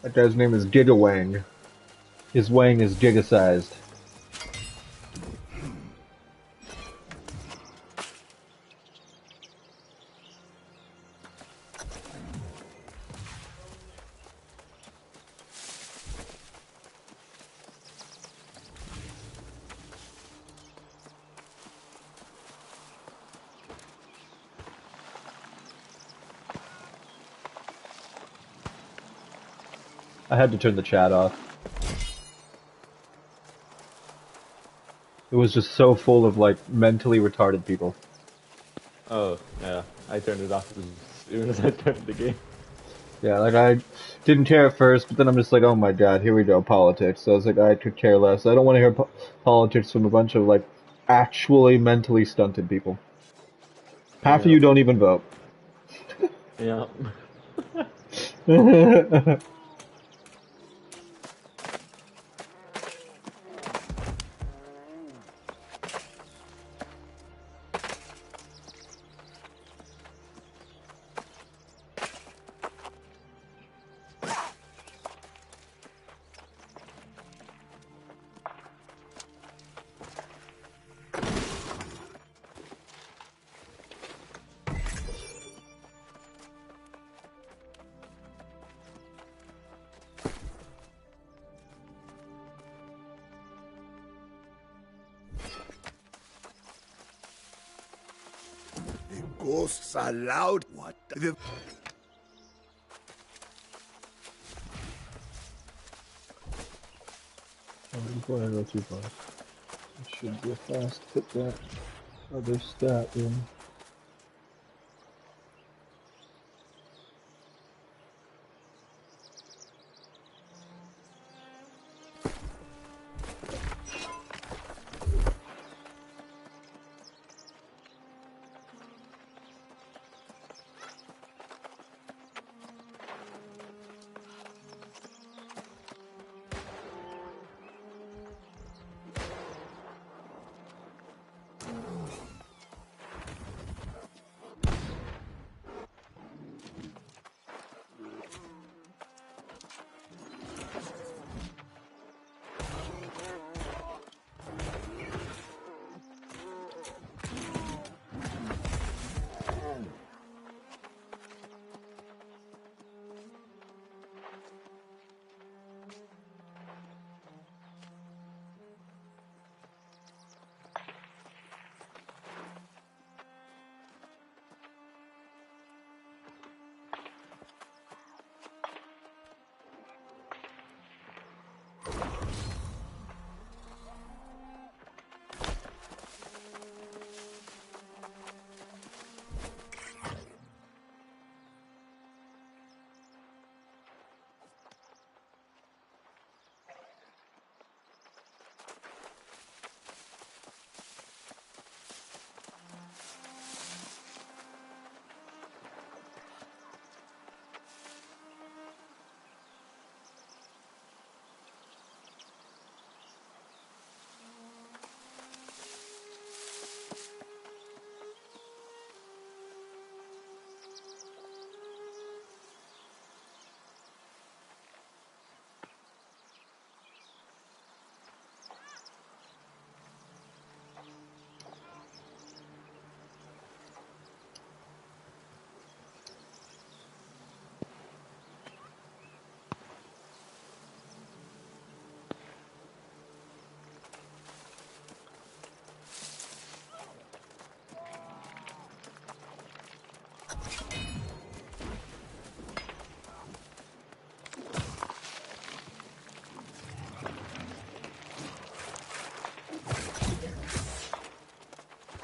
That guy's name is Gigawang. His wang is giga-sized. I had to turn the chat off. It was just so full of, like, mentally retarded people. Oh, yeah. I turned it off as soon as I turned the game. Yeah, like, I didn't care at first, but then I'm just like, oh my god, here we go, politics. So I was like, I could care less. I don't want to hear politics from a bunch of, like, actually mentally stunted people. Half of Yeah. you don't even vote. Yeah. Ghosts are loud. What the? Before I go too far, it should be a fast put that other stat in.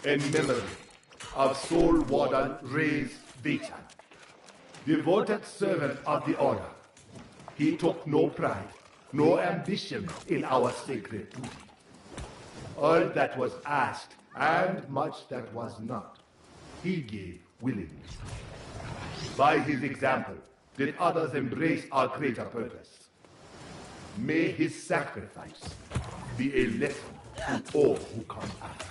In memory of Soul Warden Ray's Beacon, devoted servant of the Order, he took no pride, no ambition in our sacred duty. All that was asked, and much that was not, he gave willingly. By his example, did others embrace our greater purpose. May his sacrifice be a lesson to all who come after.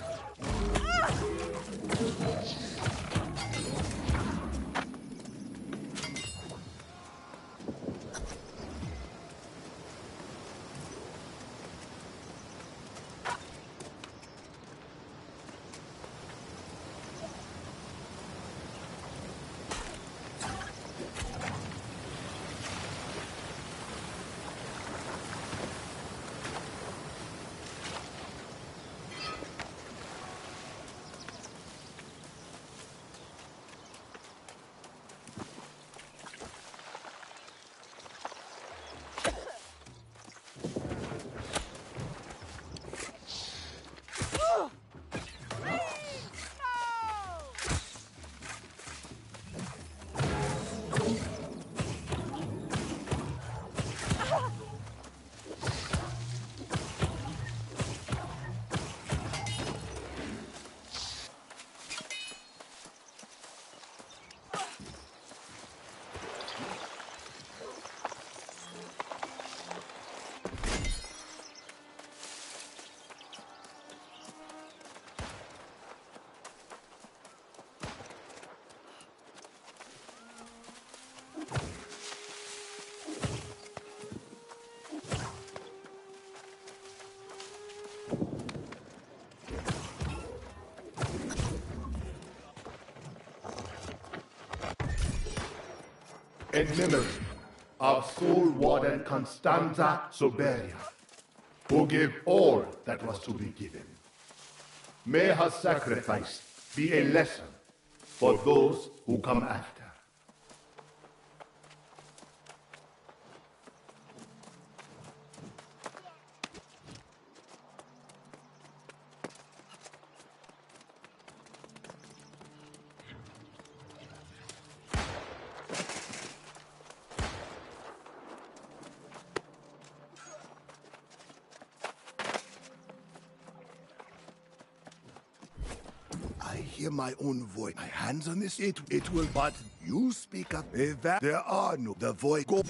In memory of Soul Warden Constanza Soberia, who gave all that was to be given. May her sacrifice be a lesson for those who come after. I hear my own voice. My hands on this, it will, but you speak up. There are no, the voice go.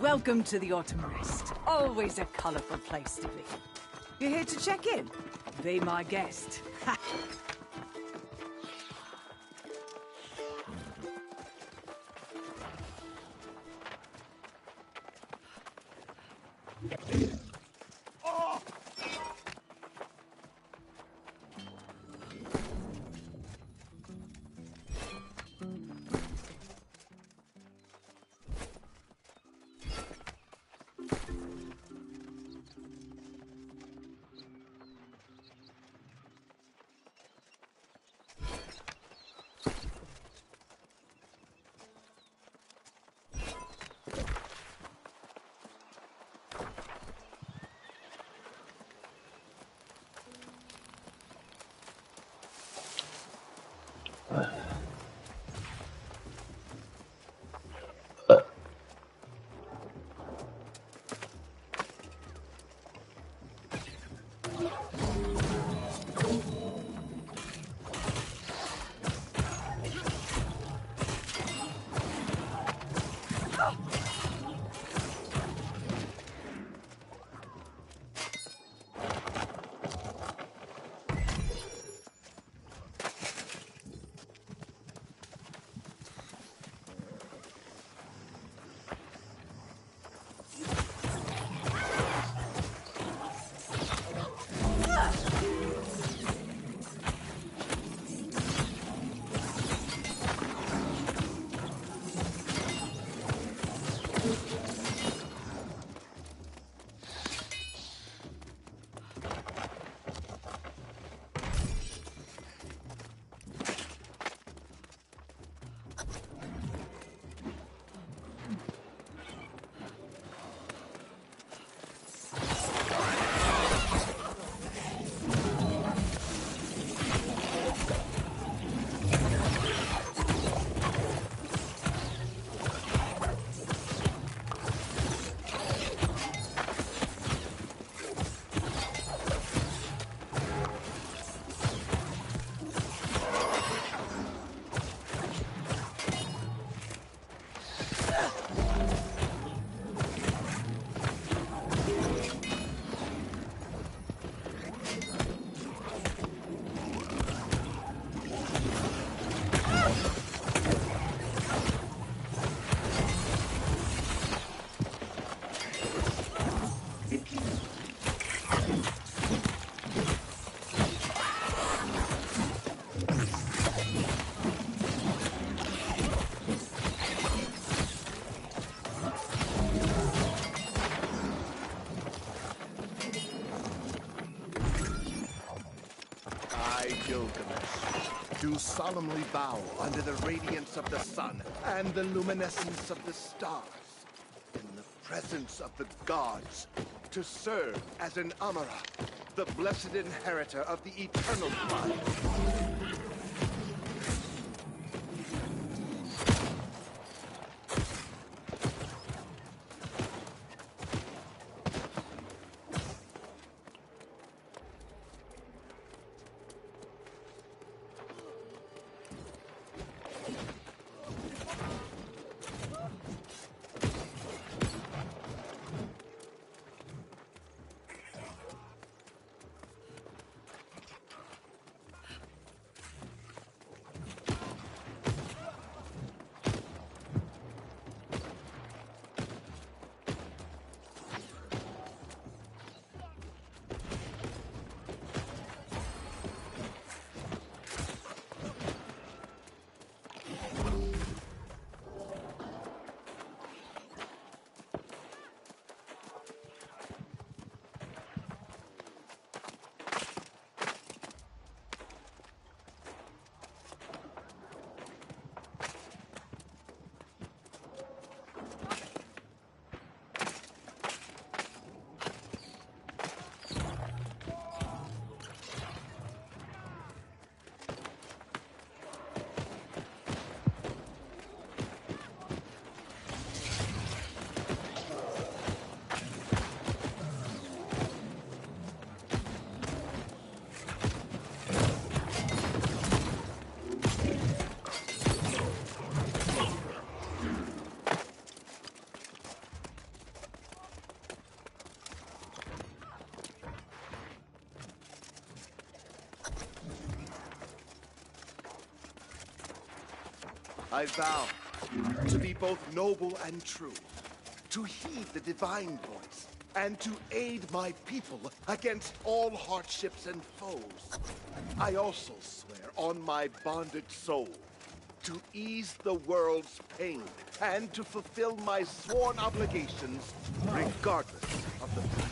Welcome to the Autumn Rest. Always a colourful place to be. You're here to check in? Be my guest. I, Gilgamesh, do solemnly bow under the radiance of the sun and the luminescence of the stars, in the presence of the gods, to serve as an Amara, the blessed inheritor of the eternal blood. I vow to be both noble and true, to heed the divine voice, and to aid my people against all hardships and foes. I also swear on my bonded soul to ease the world's pain and to fulfill my sworn obligations regardless of the price.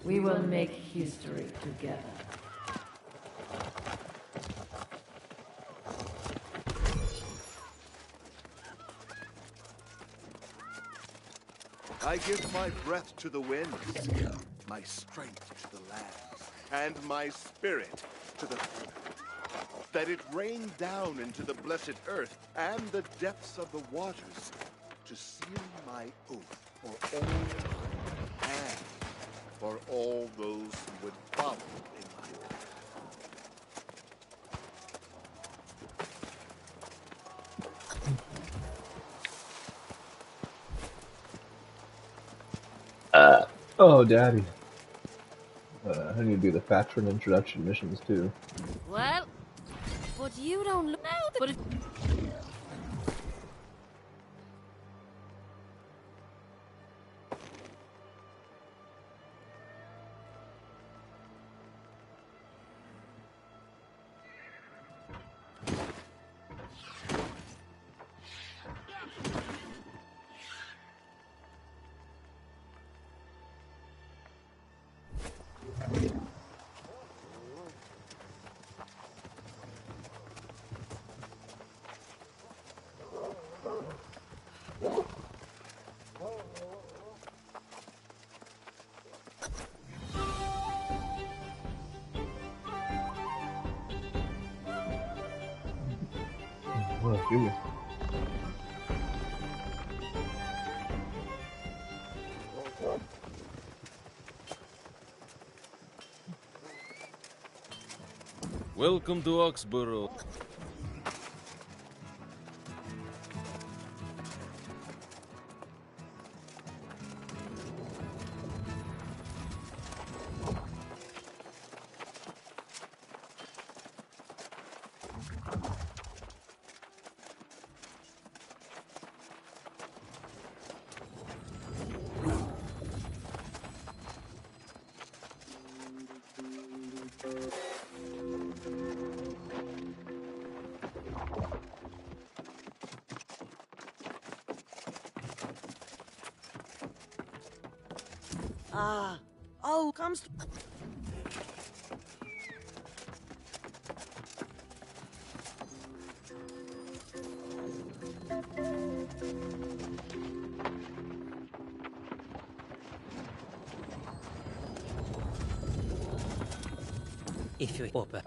We will make history together. I give my breath to the winds, my strength to the lands, and my spirit to the thunder. That it rain down into the blessed earth and the depths of the waters to seal my oath for all and for all those who would follow in my path. Oh, Daddy. I need to do the faction introduction missions too. Well, but you don't know. But Oh, geez. Welcome to Oxborough. Oh, comes. If you open.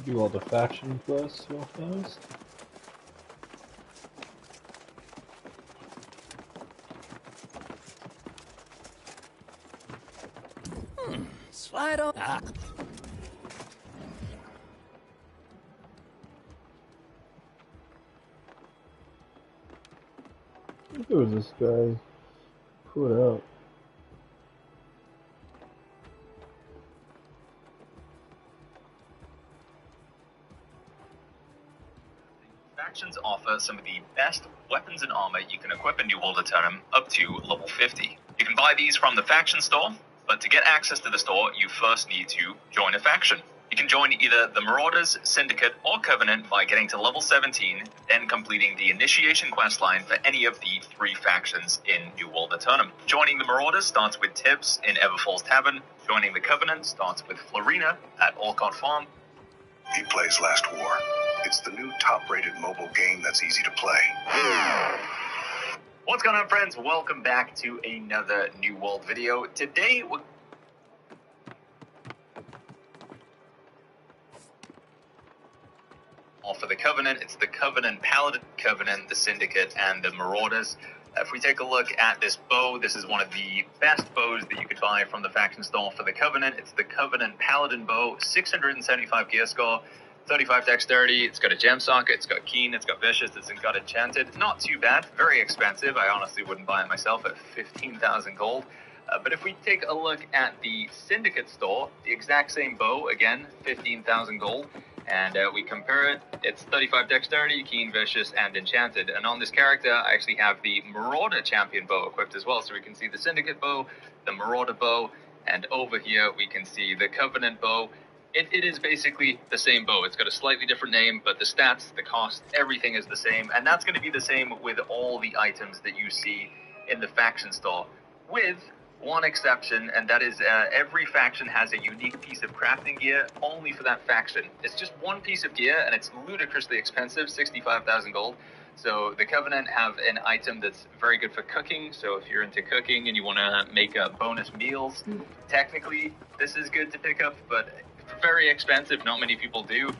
Do all the faction quests real fast. Slide on. Ah. Who was this guy put out? Factions offer some of the best weapons and armor you can equip in New World Aeternum up to level 50. You can buy these from the faction store, but to get access to the store, you first need to join a faction. You can join either the Marauders, Syndicate, or Covenant by getting to level 17, then completing the initiation questline for any of the 3 factions in New World Aeternum. Joining the Marauders starts with Tibbs in Everfall's Tavern. Joining the Covenant starts with Florina at Olcott Farm. He plays Last War. It's the new top-rated mobile game that's easy to play. What's going on, friends? Welcome back to another New World video. Today, we're for the Covenant. It's the Covenant Paladin, Covenant, the Syndicate, and the Marauders. If we take a look at this bow, this is one of the best bows that you could buy from the faction store for the Covenant. It's the Covenant Paladin bow, 675 gear score, 35 dexterity, it's got a gem socket, it's got keen, it's got vicious, it's got enchanted. Not too bad, very expensive. I honestly wouldn't buy it myself at 15,000 gold. But if we take a look at the Syndicate store, the exact same bow, again, 15,000 gold. And we compare it, it's 35 dexterity, keen, vicious, and enchanted. And on this character, I actually have the Marauder champion bow equipped as well. So we can see the Syndicate bow, the Marauder bow, and over here we can see the Covenant bow. It is basically the same bow. It's got a slightly different name, but the stats, the cost, everything is the same. And that's going to be the same with all the items that you see in the faction store, with one exception, and that is every faction has a unique piece of crafting gear only for that faction. It's just one piece of gear, and it's ludicrously expensive, 65,000 gold. So the Covenant have an item that's very good for cooking. So if you're into cooking and you want to make bonus meals, technically this is good to pick up, but very expensive. Not many people do.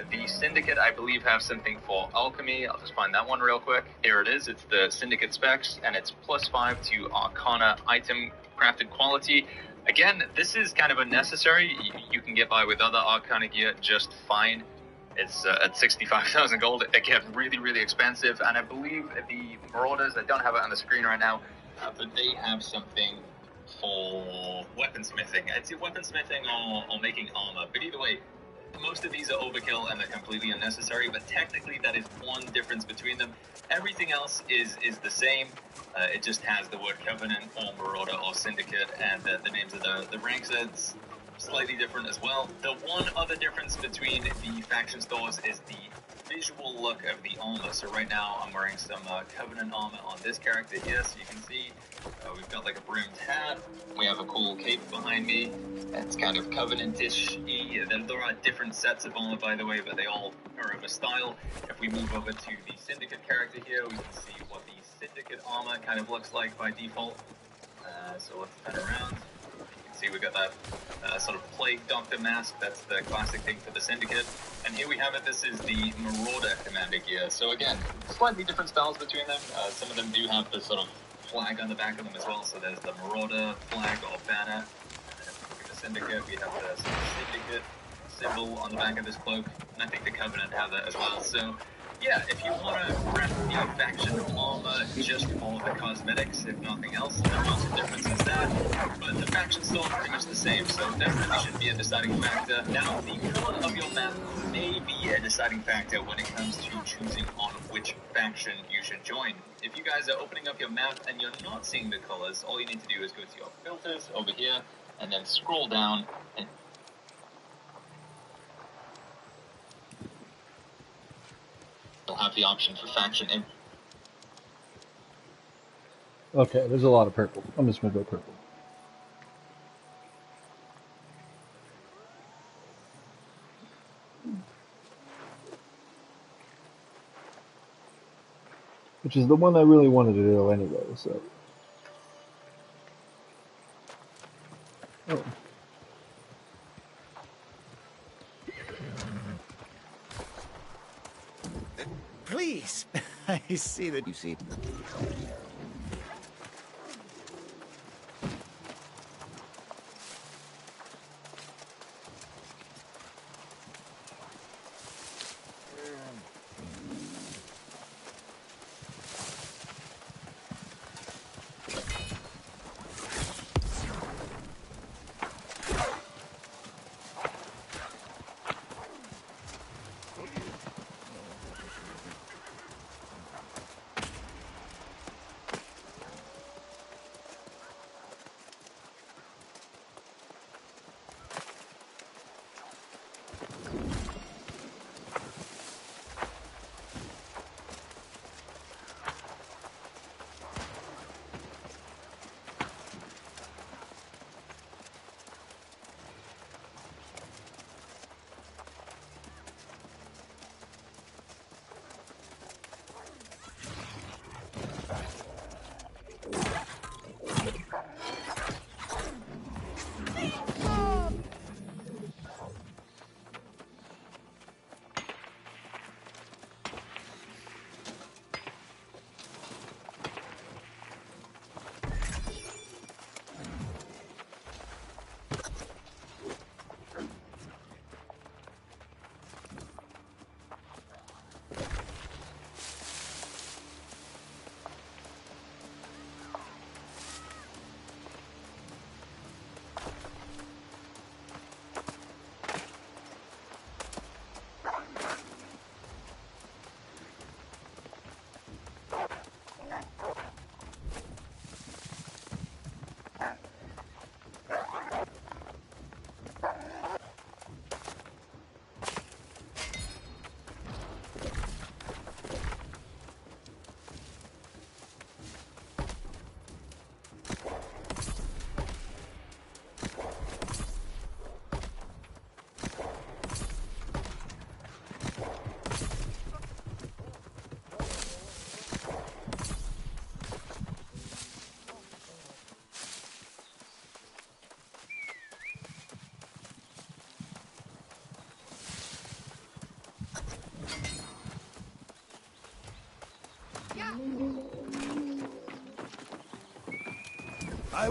The Syndicate, I believe, have something for alchemy. I'll just find that one real quick. Here it is. It's the Syndicate specs, and it's +5 to Arcana item crafted quality. Again, this is kind of unnecessary. You can get by with other Arcana gear just fine. It's at 65,000 gold. Again, really, really expensive. And I believe the Marauders, I don't have it on the screen right now, but they have something for weaponsmithing. It's weaponsmithing or making armor. But either way, most of these are overkill and they're completely unnecessary, but technically that is one difference between them. Everything else is the same. It just has the word Covenant or Marauder or Syndicate, and the names of the ranks are slightly different as well. The one other difference between the faction stores is the visual look of the armor. So right now I'm wearing some Covenant armor on this character here, so you can see we've got like a brimmed hat, we have a cool cape behind me, it's kind of Covenant-ish-y. There are different sets of armor, by the way, but they all are of a style. If we move over to the Syndicate character here, we can see what the Syndicate armor kind of looks like by default. So let's turn around. See, we got that sort of Plague Doctor mask. That's the classic thing for the Syndicate. And here we have it. This is the Marauder commander gear. So again, slightly different styles between them. Some of them do have the sort of flag on the back of them as well. So there's the Marauder flag or banner. And then if we look at the Syndicate, we have the sort of Syndicate symbol on the back of this cloak. And I think the Covenant have that as well. So yeah, if you want to craft the faction armor just for the cosmetics, if nothing else, there are some differences there, but the faction still pretty much the same, so that really shouldn't be a deciding factor. Now, the color of your map may be a deciding factor when it comes to choosing on which faction you should join. If you guys are opening up your map and you're not seeing the colors, all you need to do is go to your filters over here, and then scroll down, and you'll have the option for faction and Okay, there's a lot of purple. I'm just gonna go purple. Which is the one I really wanted to do anyway, so. Oh. Please, I see that you see.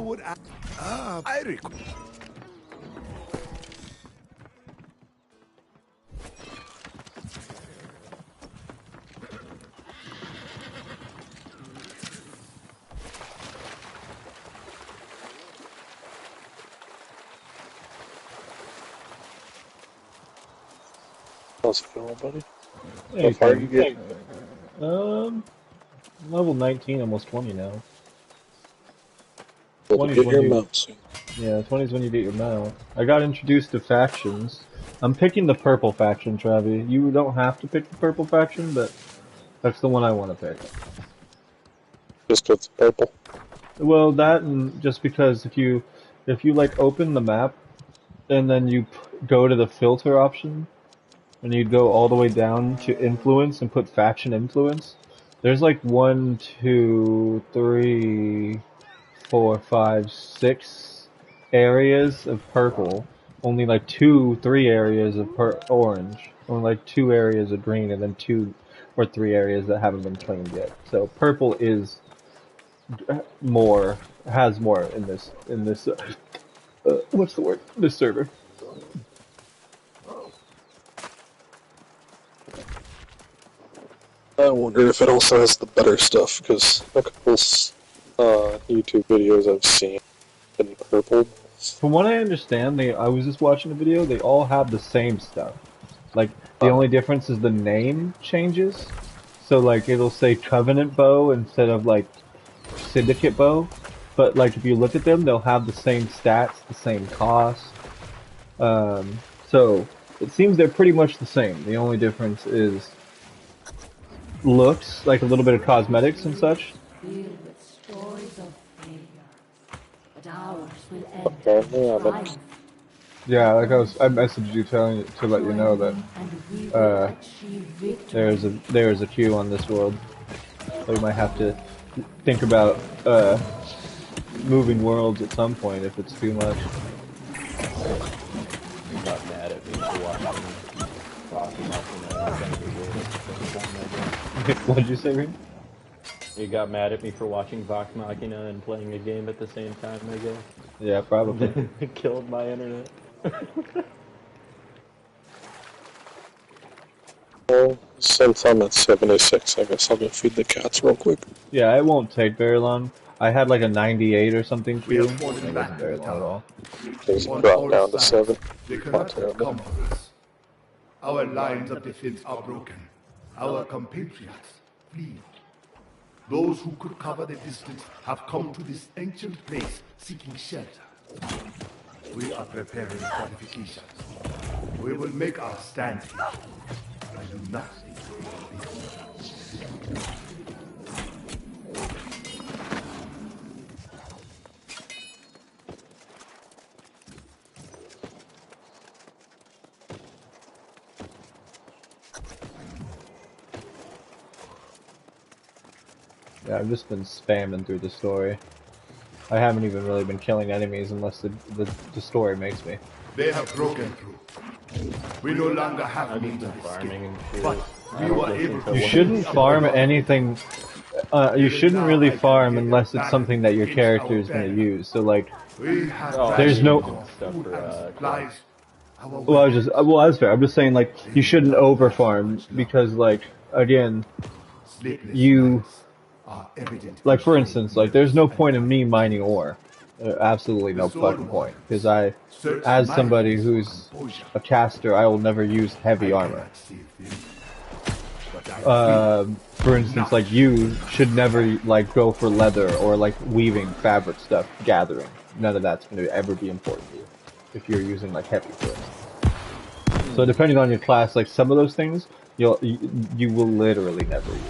would ask. I recall. How's it going, buddy? Hey, How far are you getting? Level 19, almost 20 now. Well, 20 is get when your you, mount soon. yeah, 20 is when you get your mount. I got introduced to factions. I'm picking the purple faction, Travi. You don't have to pick the purple faction, but that's the one I want to pick. Just with the purple. Well, that and just because if you like open the map and then you go to the filter option and you go all the way down to influence and put faction influence, there's like 1, 2, 3, 4, 5, 6 areas of purple, only like 2, 3 areas of orange, only like 2 areas of green, and then 2 or 3 areas that haven't been claimed yet. So purple is has more in this what's the word? This server. I wonder if it also has the better stuff, because a couple YouTube videos I've seen in purple. From what I understand, I was just watching a video, they all have the same stuff. Like, the only difference is the name changes. So, like, it'll say Covenant Bow instead of, like, Syndicate Bow. But, like, if you look at them, they'll have the same stats, the same cost. So, it seems they're pretty much the same. The only difference is looks, like a little bit of cosmetics and such. Okay, yeah, like I messaged you to let you know that there's a queue on this world. So we might have to think about moving worlds at some point if it's too much. You got mad at me for watching What'd you say, Reed? You got mad at me for watching Vox Machina and playing a game at the same time, I guess? Yeah, probably. It killed my internet. Well, since I'm at 76, I guess I'll go feed the cats real quick. Yeah, it won't take very long. I had like a 98 or something queue. It wasn't very long at all. Things drop down to 7. They cannot come for us. Our lines of defense are broken. Our compatriots flee. Those who could cover the distance have come to this ancient place seeking shelter. We are preparing fortifications. We will make our stand here. I do not think Yeah, I've just been spamming through the story. I haven't even really been killing enemies unless the story makes me. they have broken through. We no longer have means of escape, but we were able to... You shouldn't farm anything. You shouldn't really farm unless it's something that your character is going to use. So like, there's no. Well, that's fair. I'm just saying like you shouldn't over farm because like again, you like for instance like there's no point in me mining ore. Absolutely no fucking point because as somebody who's a caster, I will never use heavy armor. For instance, like you should never like go for leather or like weaving fabric stuff, gathering. None of that's going to ever be important to you if you're using like heavy for it. So depending on your class, like some of those things, you will literally never use.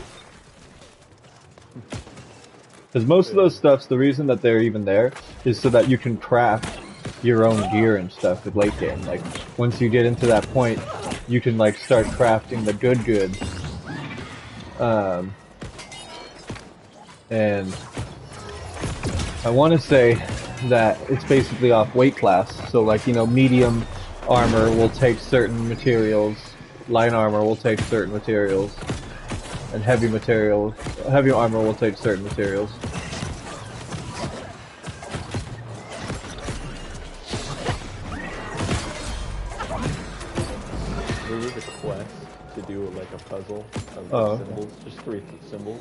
Because most of those stuffs, the reason that they're even there is so that you can craft your own gear and stuff at late game. Like once you get into that point, you can like start crafting the good goods. And I want to say that it's basically off weight class. So like, you know, medium armor will take certain materials, light armor will take certain materials, and heavy armor will take certain materials. there was a quest to do like a puzzle of symbols, just 3 symbols.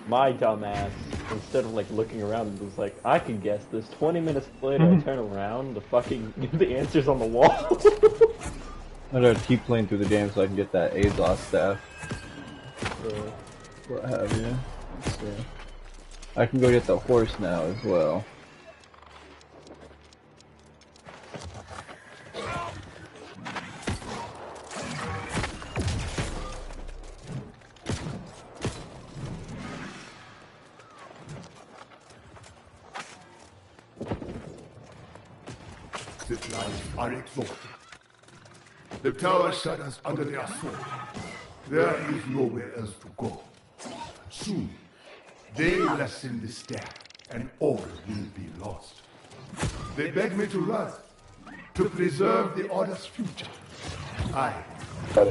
My dumbass, instead of like looking around, was like, I can guess this. 20 minutes later, I turn around, the answer's on the wall. I gotta keep playing through the game so I can get that Azos staff. What have you? Let's see. I can go get the horse now as well. Supplies are exhausted. The tower shudders under their assault. There is nowhere else to go. Soon, they lessen the stare, and all will be lost. They beg me to run, to preserve the Order's future. I will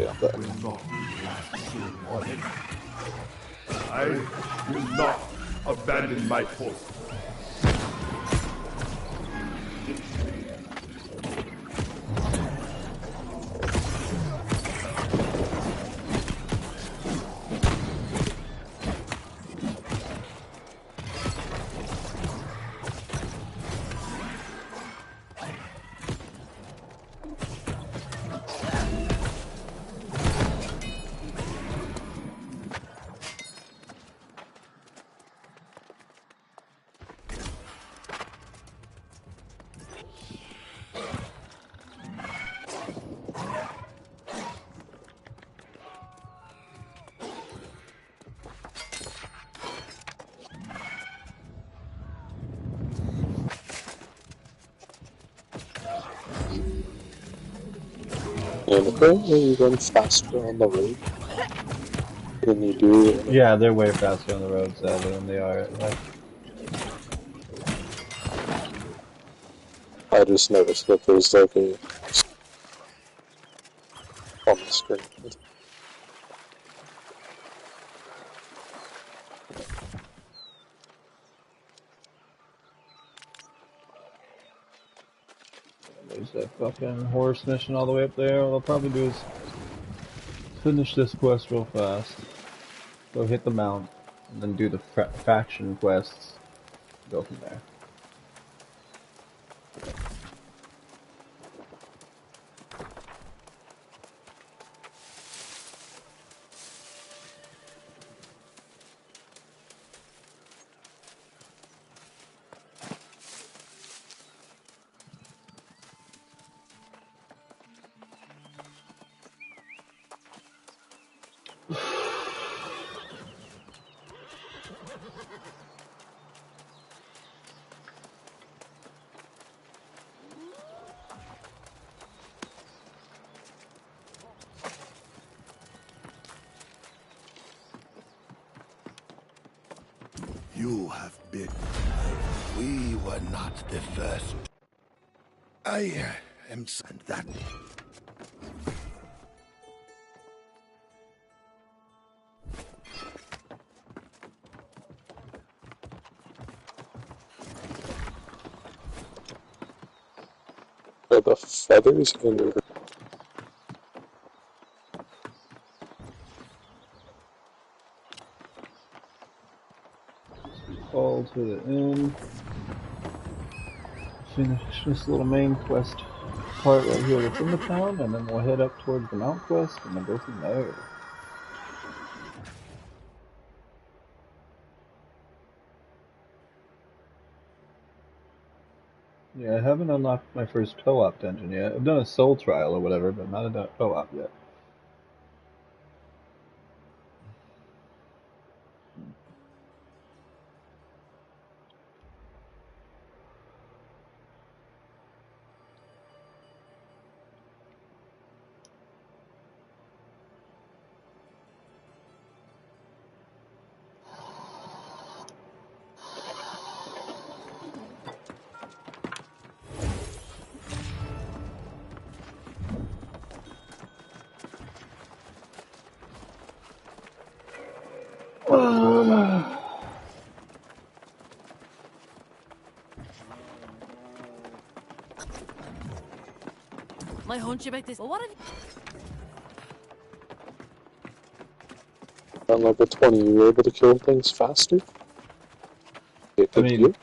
not last so long. I will not abandon my post. And apparently you run faster on the road than you do. Yeah, they're way faster on the road, sadly, than they are at life. I just noticed that there's like a on the screen. There's that fucking horse mission all the way up there. What I'll probably do is finish this quest real fast. Go hit the mount, and then do the faction quests. Go from there. You have been. We were not the first. I am and that. Are the feathers in your Fall to the inn. Finish this little main quest part right here that's in the town, and then we'll head up towards the mount quest, and then go from there. Yeah, I haven't unlocked my first co-op dungeon yet. I've done a soul trial or whatever, but not a co-op yet. My hunch about this. Well, what have you... on level 20, you were able to kill things faster? It I took mean, you?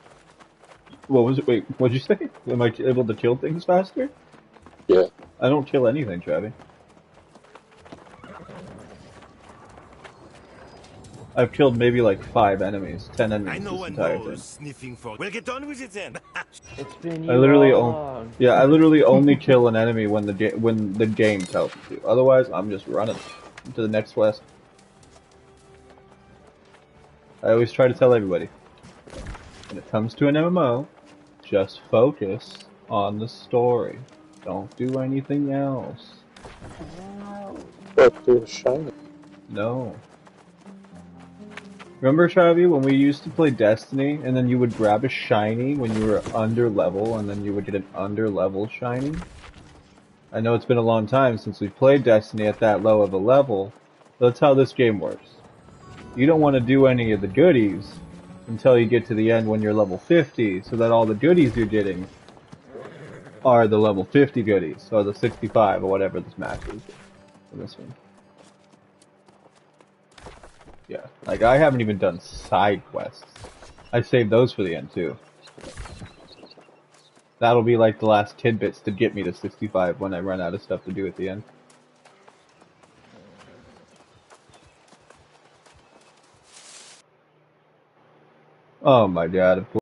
what was it? Wait, what'd you say? Am I able to kill things faster? Yeah. I don't kill anything, Travi. I've killed maybe like 5 enemies, 10 enemies this entire thing. Sniffing for. We'll get on with it then. It's been I you literally, all along. yeah, I literally only kill an enemy when the game tells me to. Otherwise, I'm just running to the next quest. I always try to tell everybody, when it comes to an MMO, just focus on the story. Don't do anything else. But they're shiny. No. Remember, Travi, when we used to play Destiny, and then you would grab a shiny when you were under level, and then you would get an under level shiny? I know it's been a long time since we played Destiny at that low of a level, but that's how this game works. You don't want to do any of the goodies until you get to the end when you're level 50, so that all the goodies you're getting are the level 50 goodies, or the 65, or whatever this max is for this one. Yeah, like I haven't even done side quests. I saved those for the end too. That'll be like the last tidbits to get me to 65 when I run out of stuff to do at the end. Oh my god, of course.